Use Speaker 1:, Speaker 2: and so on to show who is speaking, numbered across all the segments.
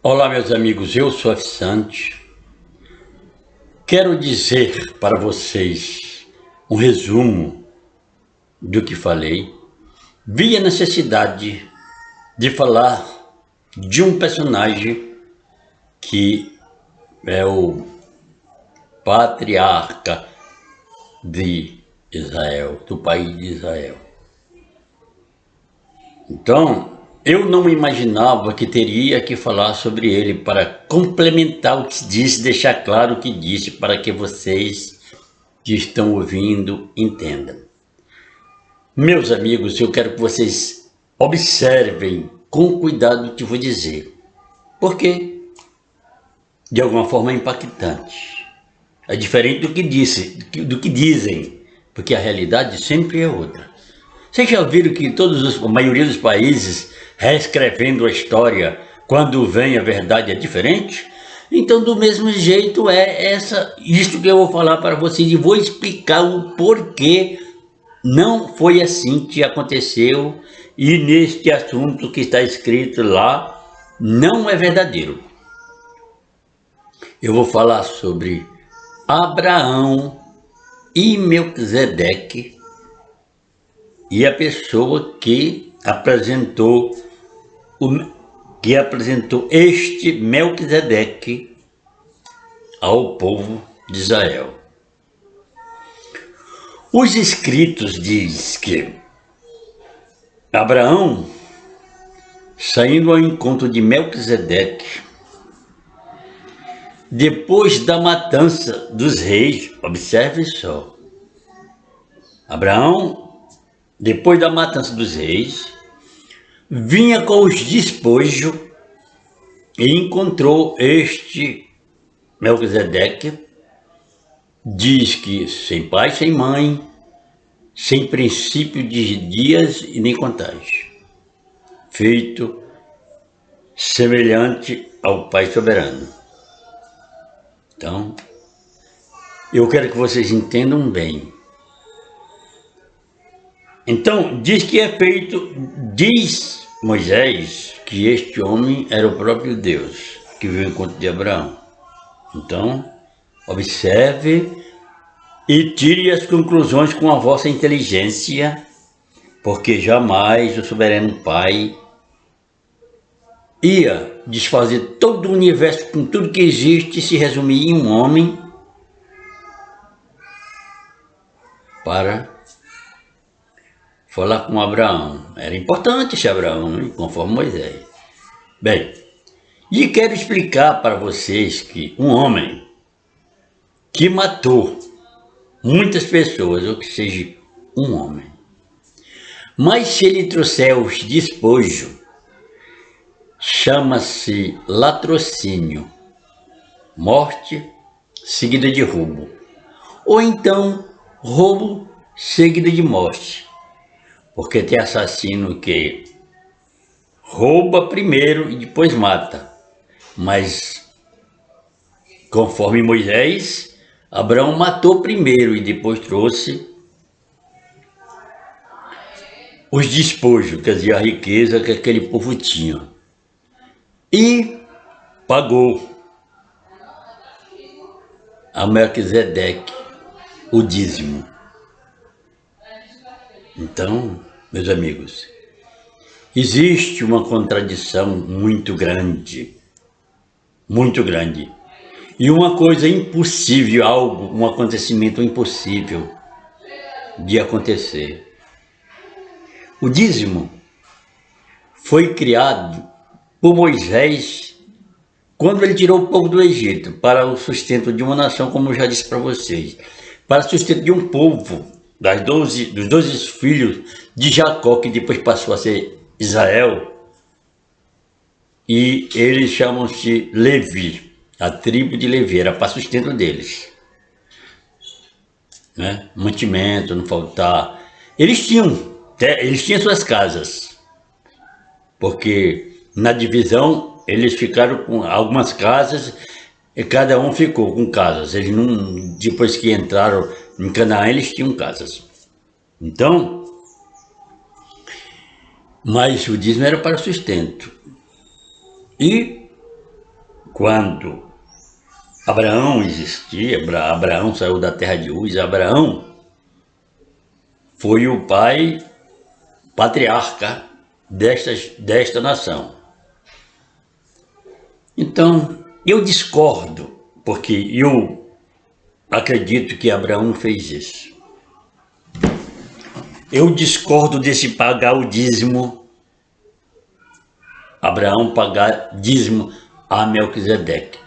Speaker 1: Olá, meus amigos, eu sou Afsante. Quero dizer para vocês um resumo do que falei. Vi a necessidade de falar de um personagem que é o patriarca de Israel, do país de Israel. Então, eu não imaginava que teria que falar sobre ele para complementar o que disse, deixar claro o que disse, para que vocês que estão ouvindo entendam. Meus amigos, eu quero que vocês observem com cuidado o que vou dizer, porque de alguma forma é impactante. É diferente do que dizem, porque a realidade sempre é outra. Vocês já viram que a maioria dos países, reescrevendo a história, quando vem a verdade é diferente? Então, do mesmo jeito, isso que eu vou falar para vocês e vou explicar o porquê não foi assim que aconteceu e neste assunto que está escrito lá não é verdadeiro. Eu vou falar sobre Abraão e Melquisedeque, e a pessoa que apresentou este Melquisedeque ao povo de Israel. Os escritos diz que Abraão, saindo ao encontro de Melquisedeque, depois da matança dos reis, observe só, Abraão, depois da matança dos reis, vinha com os despojos e encontrou este Melquisedeque, diz que sem pai, sem mãe, sem princípio de dias e nem contagem, feito semelhante ao Pai soberano. Então, eu quero que vocês entendam bem. Então, diz Moisés que este homem era o próprio Deus que veio ao encontro de Abraão. Então, observe e tire as conclusões com a vossa inteligência, porque jamais o soberano Pai ia desfazer todo o universo com tudo que existe e se resumir em um homem para falar com Abraão. Era importante esse Abraão, né? Conforme Moisés. Bem, e quero explicar para vocês que um homem que matou muitas pessoas, ou que seja, um homem, mas se ele trouxer os despojos, chama-se latrocínio, morte seguida de roubo, ou então roubo seguida de morte. Porque tem assassino que rouba primeiro e depois mata. Mas, conforme Moisés, Abraão matou primeiro e depois trouxe os despojos, quer dizer, a riqueza que aquele povo tinha. E pagou a Melquisedeque o dízimo. Então, meus amigos, existe uma contradição muito grande, e uma coisa impossível, um acontecimento impossível de acontecer. O dízimo foi criado por Moisés quando ele tirou o povo do Egito para o sustento de uma nação, como eu já disse para vocês, para o sustento de um povo, dos 12 filhos de Jacó, que depois passou a ser Israel, e eles chamam-se Levi, a tribo de Levi, era para sustento deles, né? Mantimento, não faltar. Eles tinham suas casas, porque na divisão eles ficaram com algumas casas e cada um ficou com casas. Eles não, depois que entraram em Canaã, eles tinham casas. Então, mas o dízimo era para sustento. E quando Abraão existia, Abraão saiu da terra de Uz, Abraão foi o pai patriarca desta nação. Então, eu discordo, porque eu acredito que Abraão fez isso. Eu discordo desse pagar o dízimo, Abraão pagar dízimo a Melquisedeque.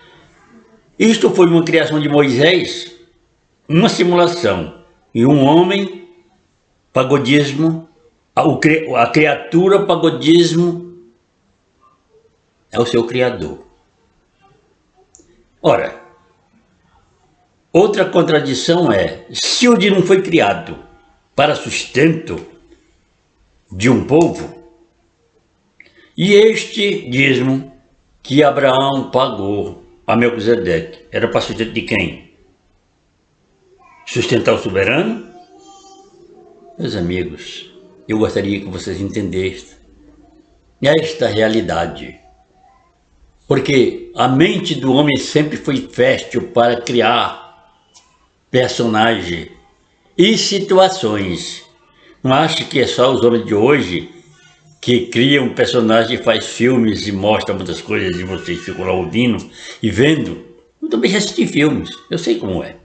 Speaker 1: Isto foi uma criação de Moisés, uma simulação, e um homem pagou dízimo, a criatura pagou dízimo, é o seu criador. Ora, outra contradição é, se o dízimo foi criado para sustento de um povo, e este dízimo que Abraão pagou a Melquisedeque era para sustento de quem? Sustentar o soberano? Meus amigos, eu gostaria que vocês entendessem esta realidade. Porque a mente do homem sempre foi fértil para criar personagens e situações. Não acho que é só os homens de hoje que criam personagens, faz filmes e mostra muitas coisas e vocês ficam lá ouvindo e vendo. Eu também já assisti filmes, eu sei como é.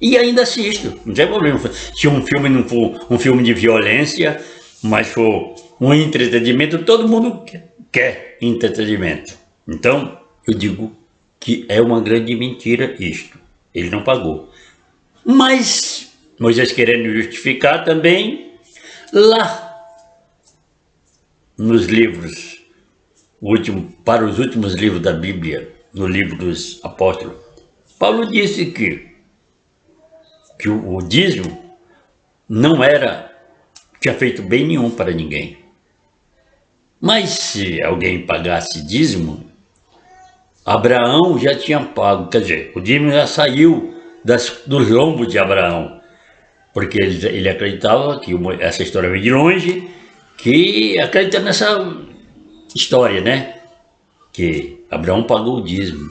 Speaker 1: E ainda assisto, não tem problema. Se um filme não for um filme de violência, mas for um entretenimento, todo mundo quer entretenimento. Então, eu digo que é uma grande mentira isto. Ele não pagou. Mas, Moisés querendo justificar também, lá nos livros, para os últimos livros da Bíblia, no livro dos apóstolos, Paulo disse que o dízimo não tinha feito bem nenhum para ninguém. Mas se alguém pagasse dízimo, Abraão já tinha pago, quer dizer, o dízimo já saiu dos lombos de Abraão, porque ele acreditava que essa história veio de longe, que acredita nessa história, né? Que Abraão pagou o dízimo.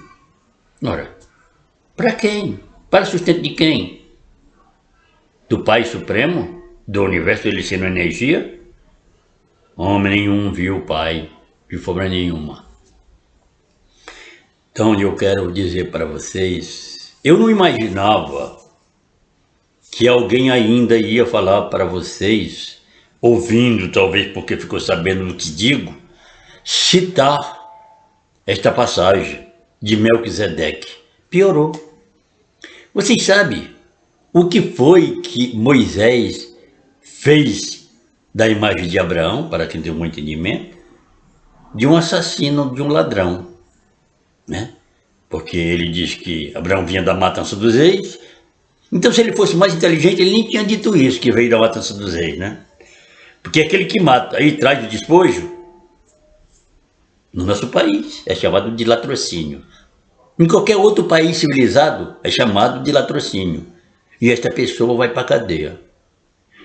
Speaker 1: Ora, para quem? Para sustento de quem? Do Pai Supremo? Do universo ele sendo energia? Homem nenhum viu o Pai de forma nenhuma. Então eu quero dizer para vocês, eu não imaginava que alguém ainda ia falar para vocês, ouvindo talvez porque ficou sabendo do que digo, citar esta passagem de Melquisedeque. Piorou. Vocês sabem o que foi que Moisés fez da imagem de Abraão, para quem tem um entendimento, de um assassino, de um ladrão, né? Porque ele diz que Abraão vinha da matança dos reis. Então, se ele fosse mais inteligente, ele nem tinha dito isso, que veio da matança dos reis, né? Porque aquele que mata aí traz o despojo, no nosso país é chamado de latrocínio. Em qualquer outro país civilizado é chamado de latrocínio. E esta pessoa vai para a cadeia.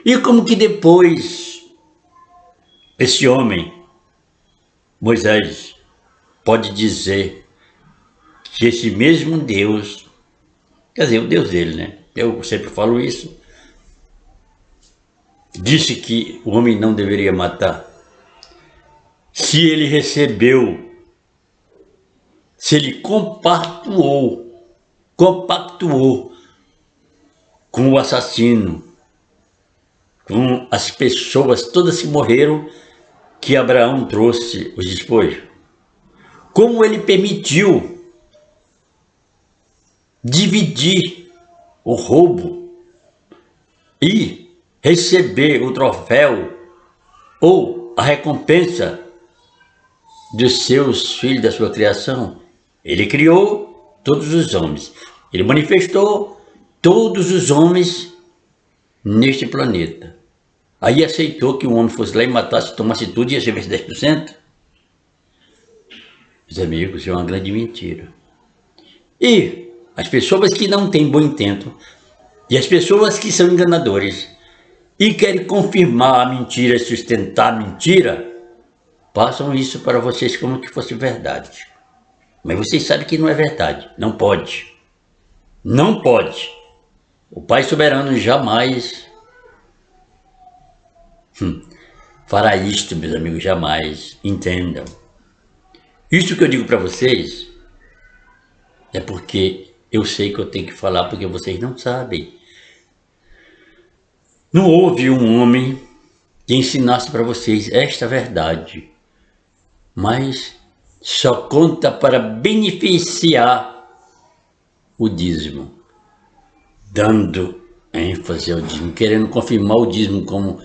Speaker 1: E como que depois esse homem, Moisés, pode dizer que esse mesmo Deus, quer dizer, o Deus dele, né? Eu sempre falo isso, disse que o homem não deveria matar. Se ele recebeu, se ele compactuou com o assassino, com as pessoas todas que morreram, que Abraão trouxe os despojos. Como ele permitiu dividir o roubo e receber o troféu ou a recompensa dos seus filhos, da sua criação. Ele criou todos os homens. Ele manifestou todos os homens neste planeta. Aí aceitou que um homem fosse lá e matasse, tomasse tudo e ia receber 10%? Meus amigos, isso é uma grande mentira. E as pessoas que não têm bom intento, e as pessoas que são enganadores, e querem confirmar a mentira, sustentar a mentira, passam isso para vocês como que fosse verdade. Mas vocês sabem que não é verdade. Não pode. Não pode. O Pai Soberano jamais fará isto, meus amigos, jamais. Entendam. Isso que eu digo para vocês é porque eu sei que eu tenho que falar, porque vocês não sabem. Não houve um homem que ensinasse para vocês esta verdade, mas só conta para beneficiar o dízimo, dando ênfase ao dízimo, querendo confirmar o dízimo como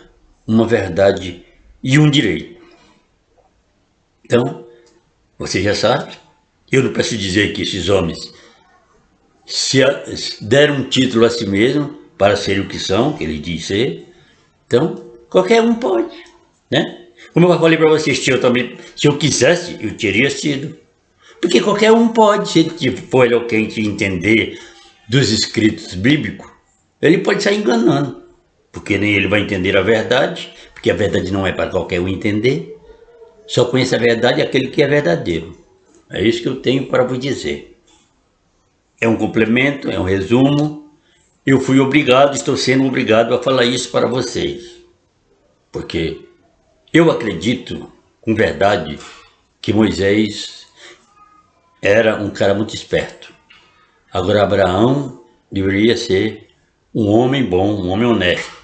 Speaker 1: uma verdade e um direito. Então, você já sabe, eu não preciso dizer que esses homens se deram um título a si mesmo para ser o que são, que ele diz ser. Então, qualquer um pode, né? Como eu falei para vocês, se eu quisesse, eu teria sido. Porque qualquer um pode, se ele for eloquente entender dos escritos bíblicos, ele pode sair enganando. Porque nem ele vai entender a verdade, porque a verdade não é para qualquer um entender. Só conhece a verdade aquele que é verdadeiro. É isso que eu tenho para vos dizer. É um complemento, é um resumo. Eu fui obrigado, estou sendo obrigado a falar isso para vocês. Porque eu acredito, com verdade, que Moisés era um cara muito esperto. Agora Abraão deveria ser um homem bom, um homem honesto.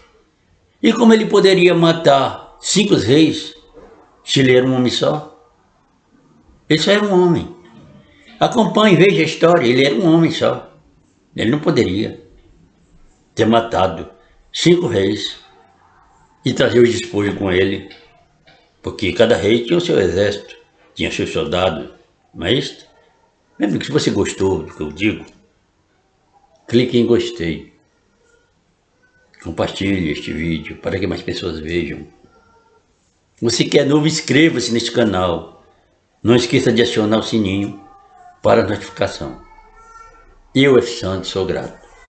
Speaker 1: E como ele poderia matar 5 reis se ele era um homem só? Ele só era um homem. Acompanhe, veja a história, ele era um homem só. Ele não poderia ter matado 5 reis e trazer os despojos com ele, porque cada rei tinha o seu exército, tinha seus soldados. Mas, meu amigo, se você gostou do que eu digo, clique em gostei. Compartilhe este vídeo para que mais pessoas vejam. Você que é novo, inscreva-se neste canal. Não esqueça de acionar o sininho para notificação. Eu, F. Santos, sou grato.